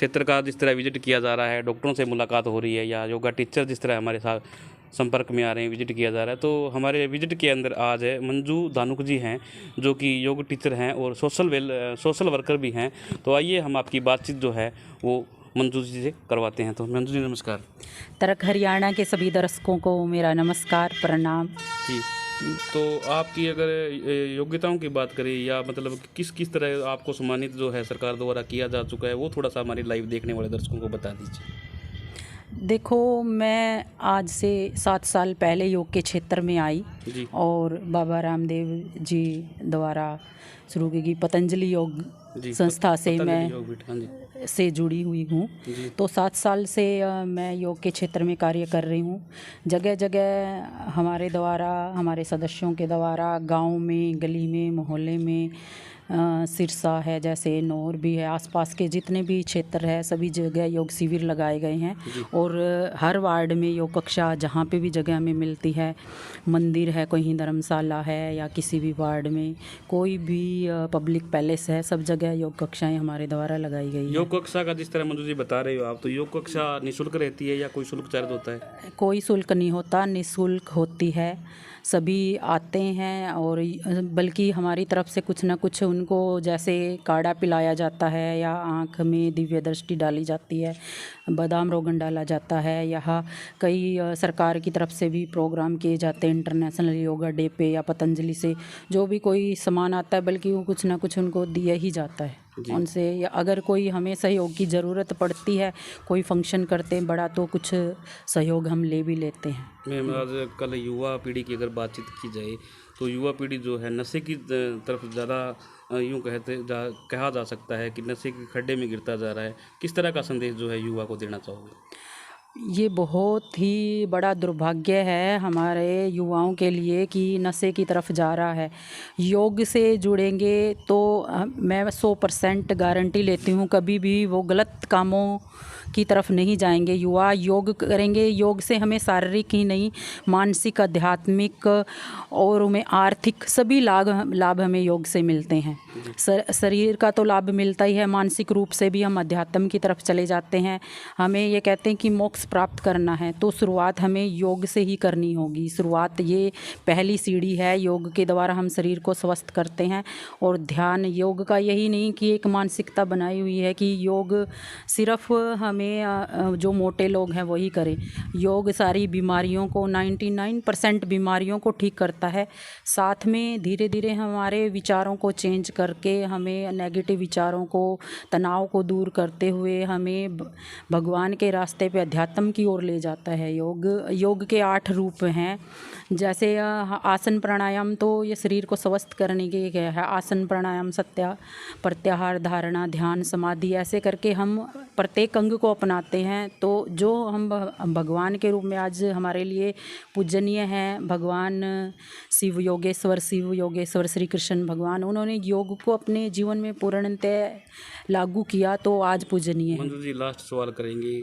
क्षेत्र का जिस तरह विजिट किया जा रहा है, डॉक्टरों से मुलाकात हो रही है या योगा टीचर जिस तरह हमारे साथ संपर्क में आ रहे हैं, विजिट किया जा रहा है, तो हमारे विजिट के अंदर आज है मंजू धानुक जी हैं जो कि योग टीचर हैं और सोशल वर्कर भी हैं। तो आइए हम आपकी बातचीत जो है वो मंजू जी से करवाते हैं। तो मंजू जी नमस्कार। तरक हरियाणा के सभी दर्शकों को मेरा नमस्कार प्रणाम जी, तो आपकी अगर योग्यताओं की बात करें या मतलब किस किस तरह आपको सम्मानित जो है सरकार द्वारा किया जा चुका है, वो थोड़ा सा हमारी लाइव देखने वाले दर्शकों को बता दीजिए। देखो, मैं आज से 7 साल पहले योग के क्षेत्र में आई जी और बाबा रामदेव जी द्वारा शुरू की गई पतंजलि योग जी, संस्था से पतंजलि मैं योग पीठ, हाँ जी से जुड़ी हुई हूँ। जी तो 7 साल से मैं योग के क्षेत्र में कार्य कर रही हूँ। जगह जगह हमारे द्वारा, हमारे सदस्यों के द्वारा गांव में, गली में, मोहल्ले में, सिरसा है, जैसे नौर भी है, आसपास के जितने भी क्षेत्र है सभी जगह योग शिविर लगाए गए हैं। और हर वार्ड में योग कक्षा जहाँ पे भी जगह में मिलती है, मंदिर है, कहीं धर्मशाला है या किसी भी वार्ड में कोई भी पब्लिक पैलेस है, सब जगह योग कक्षाएं हमारे द्वारा लगाई गई हैं। योग कक्षा का जिस तरह मंजू जी बता रहे हो आप, तो योग कक्षा निःशुल्क रहती है या कोई शुल्क चार्ज होता है? कोई शुल्क नहीं होता, निःशुल्क होती है। सभी आते हैं और बल्कि हमारी तरफ से कुछ ना कुछ उनको जैसे काढ़ा पिलाया जाता है या आँख में दिव्य दृष्टि डाली जाती है, बादाम रोगन डाला जाता है। यहाँ कई सरकार की तरफ से भी प्रोग्राम किए जाते हैं, इंटरनेशनल योगा डे पे या पतंजलि से जो भी कोई सामान आता है, बल्कि वो कुछ ना कुछ उनको दिया ही जाता है उनसे। या अगर कोई हमें सहयोग की ज़रूरत पड़ती है, कोई फंक्शन करते हैं बड़ा, तो कुछ सहयोग हम ले भी लेते हैं। मैम, आज कल युवा पीढ़ी की अगर बातचीत की जाए तो युवा पीढ़ी जो है नशे की तरफ ज़्यादा यूँ कहा जा सकता है कि नशे के खड्डे में गिरता जा रहा है। किस तरह का संदेश जो है युवा को देना चाहोगे? ये बहुत ही बड़ा दुर्भाग्य है हमारे युवाओं के लिए कि नशे की तरफ जा रहा है। योग से जुड़ेंगे तो मैं 100% गारंटी लेती हूँ कभी भी वो गलत कामों की तरफ नहीं जाएंगे। युवा योग करेंगे, योग से हमें शारीरिक ही नहीं, मानसिक, आध्यात्मिक और हमें आर्थिक सभी लाभ हमें योग से मिलते हैं। शरीर का तो लाभ मिलता ही है, मानसिक रूप से भी हम अध्यात्म की तरफ चले जाते हैं। हमें ये कहते हैं कि मोक्ष प्राप्त करना है तो शुरुआत हमें योग से ही करनी होगी। शुरुआत ये पहली सीढ़ी है, योग के द्वारा हम शरीर को स्वस्थ करते हैं। और ध्यान योग का यही नहीं कि एक मानसिकता बनाई हुई है कि योग सिर्फ हमें जो मोटे लोग हैं वही करें। योग सारी बीमारियों को 99% बीमारियों को ठीक करता है। साथ में धीरे धीरे हमारे विचारों को चेंज करके हमें नेगेटिव विचारों को, तनाव को दूर करते हुए हमें भगवान के रास्ते पे, अध्यात्म की ओर ले जाता है। योग के 8 रूप हैं, जैसे आसन प्राणायाम तो ये शरीर को स्वस्थ करने के लिए है। आसन प्राणायाम, प्रत्याहार, धारणा, ध्यान, समाधि, ऐसे करके हम प्रत्येक अंग को अपनाते हैं। तो जो हम भगवान के रूप में आज हमारे लिए पूजनीय हैं, भगवान शिव योगेश्वर श्री कृष्ण भगवान, उन्होंने योग को अपने जीवन में पूर्णतः लागू किया तो आज पूजनीय है। मंजू जी, लास्ट सवाल करेंगे।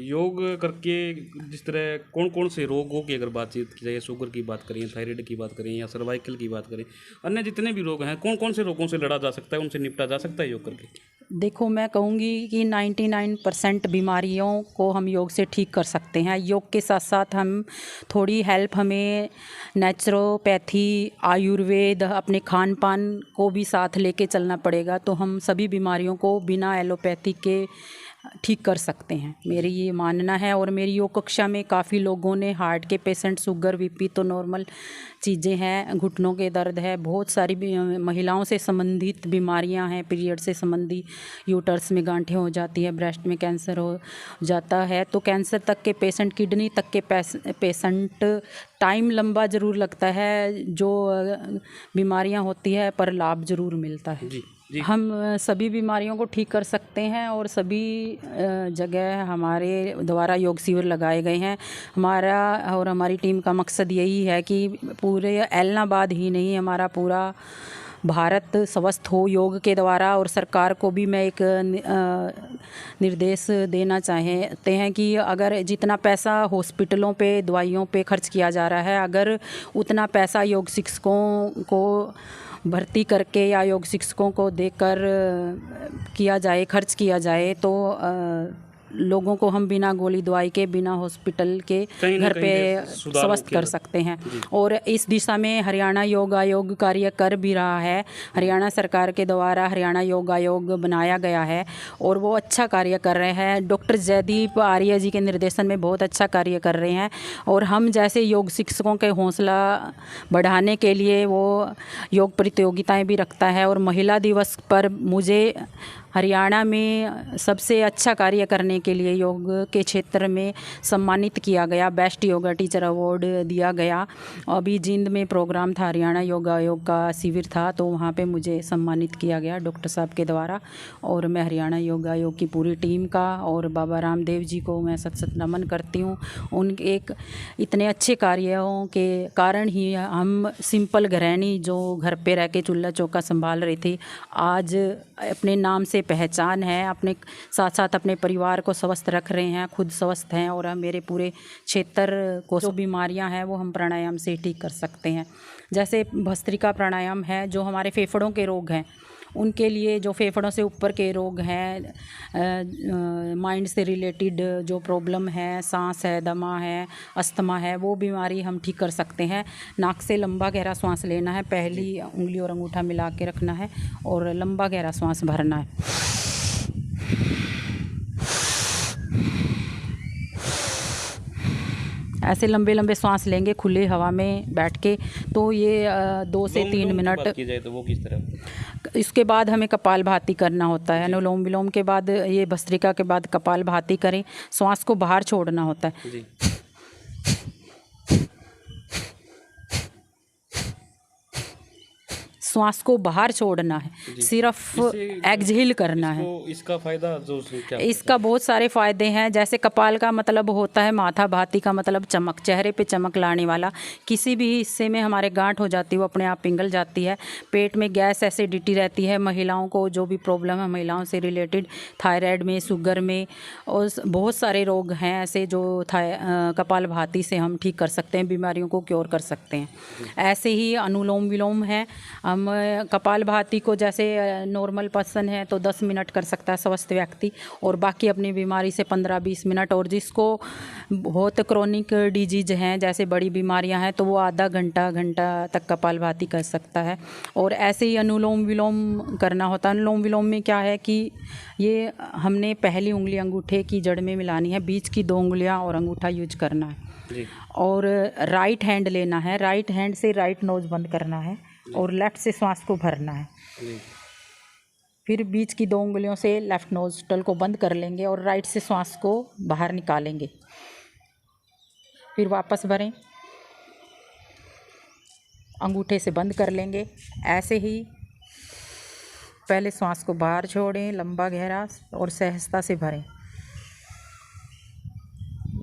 योग करके जिस तरह कौन कौन से रोगों की अगर बातचीत की जाए, शुगर की बात करें, थायराइड की बात करें या सर्वाइकल की बात करें, अन्य जितने भी रोग हैं, कौन कौन से रोगों से लड़ा जा सकता है, उनसे निपटा जा सकता है योग करके? देखो, मैं कहूँगी कि 99% बीमारियों को हम योग से ठीक कर सकते हैं। योग के साथ साथ हम थोड़ी हेल्प हमें नेचुरोपैथी, आयुर्वेद, अपने खान पान को भी साथ लेके चलना पड़ेगा, तो हम सभी बीमारियों को बिना एलोपैथी के ठीक कर सकते हैं, मेरी ये मानना है। और मेरी योग कक्षा में काफ़ी लोगों ने, हार्ट के पेशेंट, शुगर, बीपी तो नॉर्मल चीज़ें हैं, घुटनों के दर्द है, बहुत सारी महिलाओं से संबंधित बीमारियां हैं, पीरियड से संबंधी, यूटर्स में गांठें हो जाती है, ब्रेस्ट में कैंसर हो जाता है, तो कैंसर तक के पेशेंट, किडनी तक के पेशेंट, टाइम लंबा ज़रूर लगता है जो बीमारियां होती है, पर लाभ ज़रूर मिलता है। जी। हम सभी बीमारियों को ठीक कर सकते हैं और सभी जगह हमारे द्वारा योग शिविर लगाए गए हैं। हमारा और हमारी टीम का मकसद यही है कि पूरे एलनाबाद ही नहीं, हमारा पूरा भारत स्वस्थ हो योग के द्वारा। और सरकार को भी मैं एक निर्देश देना चाहते हैं कि अगर जितना पैसा हॉस्पिटलों पे, दवाइयों पे खर्च किया जा रहा है, अगर उतना पैसा योग शिक्षकों को भर्ती करके या योग शिक्षकों को देकर किया जाए, खर्च किया जाए तो लोगों को हम बिना गोली दवाई के, बिना हॉस्पिटल के कहीं न घर कहीं पे सुधार स्वस्थ किया कर जा- सकते हैं। और इस दिशा में हरियाणा योग आयोग कार्य कर भी रहा है। हरियाणा सरकार के द्वारा हरियाणा योग आयोग बनाया गया है और वो अच्छा कार्य कर रहे हैं। डॉक्टर जयदीप आर्य जी के निर्देशन में बहुत अच्छा कार्य कर रहे हैं और हम जैसे योग शिक्षकों के हौसला बढ़ाने के लिए वो योग प्रतियोगिताएं भी रखता है। और महिला दिवस पर मुझे हरियाणा में सबसे अच्छा कार्य करने के लिए योग के क्षेत्र में सम्मानित किया गया, बेस्ट योगा टीचर अवार्ड दिया गया। अभी जींद में प्रोग्राम था, हरियाणा योग आयोग का शिविर था, तो वहाँ पे मुझे सम्मानित किया गया डॉक्टर साहब के द्वारा। और मैं हरियाणा योग आयोग की पूरी टीम का और बाबा रामदेव जी को मैं सत सत नमन करती हूँ। उनके एक इतने अच्छे कार्यों के कारण ही हम सिंपल गृहिणी जो घर पे रह के चूल्हा चौका संभाल रही थी, आज अपने नाम से पहचान है, अपने साथ साथ अपने परिवार को स्वस्थ रख रहे हैं, खुद स्वस्थ हैं। और मेरे पूरे क्षेत्र को जो बीमारियां हैं वो हम प्राणायाम से ठीक कर सकते हैं। जैसे भस्त्रिका प्राणायाम है, जो हमारे फेफड़ों के रोग हैं उनके लिए, जो फेफड़ों से ऊपर के रोग हैं, माइंड से रिलेटेड जो प्रॉब्लम है, सांस है, दमा है, अस्थमा है, वो बीमारी हम ठीक कर सकते हैं। नाक से लंबा गहरा सांस लेना है, पहली उंगली और अंगूठा मिला के रखना है और लंबा गहरा सांस भरना है। ऐसे लंबे लंबे सांस लेंगे खुले हवा में बैठ के, तो ये 2 से 3 मिनट की जाए तो वो किस तरह? इसके बाद हमें कपालभाति करना होता है। अनुलोम विलोम के बाद, ये भस्त्रिका के बाद कपालभाति करें। श्वास को बाहर छोड़ना होता है। जी। श्वास को बाहर छोड़ना है, सिर्फ एक्सहेल करना है। इसका फायदा जो क्या? इसका बहुत सारे फ़ायदे हैं। जैसे कपाल का मतलब होता है माथा, भाती का मतलब चमक, चेहरे पे चमक लाने वाला। किसी भी हिस्से में हमारे गांठ हो जाती है वो अपने आप पिघल जाती है। पेट में गैस, एसिडिटी रहती है। महिलाओं को जो भी प्रॉब्लम है महिलाओं से रिलेटेड, थायराइड में, शुगर में, और बहुत सारे रोग हैं ऐसे जो कपालभाति से हम ठीक कर सकते हैं, बीमारियों को क्योर कर सकते हैं। ऐसे ही अनुलोम विलोम है। हम कपालभाति को, जैसे नॉर्मल पर्सन है तो 10 मिनट कर सकता है स्वस्थ व्यक्ति, और बाकी अपनी बीमारी से 15-20 मिनट। और जिसको बहुत क्रोनिक डिजीज हैं, जैसे बड़ी बीमारियां हैं, तो वो आधा घंटा तक कपालभाति कर सकता है। और ऐसे ही अनुलोम विलोम करना होता है। अनुलोम विलोम में क्या है कि ये हमने पहली उंगली अंगूठे की जड़ में मिलानी है, बीच की 2 उंगलियां और अंगूठा यूज करना है जी। और राइट हैंड लेना है। राइट हैंड से राइट नोज बंद करना है और लेफ़्ट से श्वास को भरना है। फिर बीच की 2 उंगलियों से लेफ़्ट नोस्ट्रल को बंद कर लेंगे और राइट से श्वास को बाहर निकालेंगे। फिर वापस भरें, अंगूठे से बंद कर लेंगे। ऐसे ही पहले श्वास को बाहर छोड़ें लंबा गहरा और सहजता से भरें।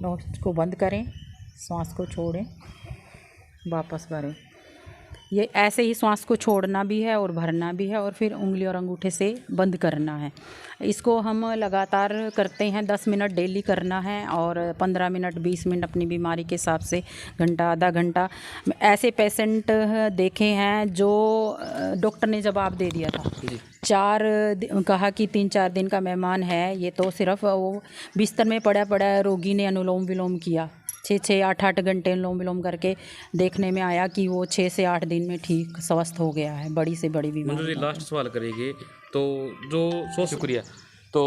नोज को बंद करें, श्वास को छोड़ें, वापस भरें। ये ऐसे ही श्वास को छोड़ना भी है और भरना भी है, और फिर उंगली और अंगूठे से बंद करना है। इसको हम लगातार करते हैं, 10 मिनट डेली करना है और 15 मिनट 20 मिनट अपनी बीमारी के हिसाब से, घंटा आधा घंटा। ऐसे पेशेंट देखे हैं जो डॉक्टर ने जवाब दे दिया था, 4 कहा कि 3-4 दिन का मेहमान है ये, तो सिर्फ वो बिस्तर में पड़ा रोगी ने अनुलोम विलोम किया। 6-6, 8-8 घंटे अनुलोम विलोम करके देखने में आया कि वो 6 से 8 दिन में ठीक स्वस्थ हो गया है, बड़ी से बड़ी बीमारी। लास्ट सवाल करेंगे तो जो शुक्रिया, तो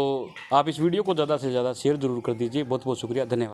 आप इस वीडियो को ज़्यादा से ज़्यादा शेयर ज़रूर कर दीजिए। बहुत बहुत शुक्रिया, धन्यवाद।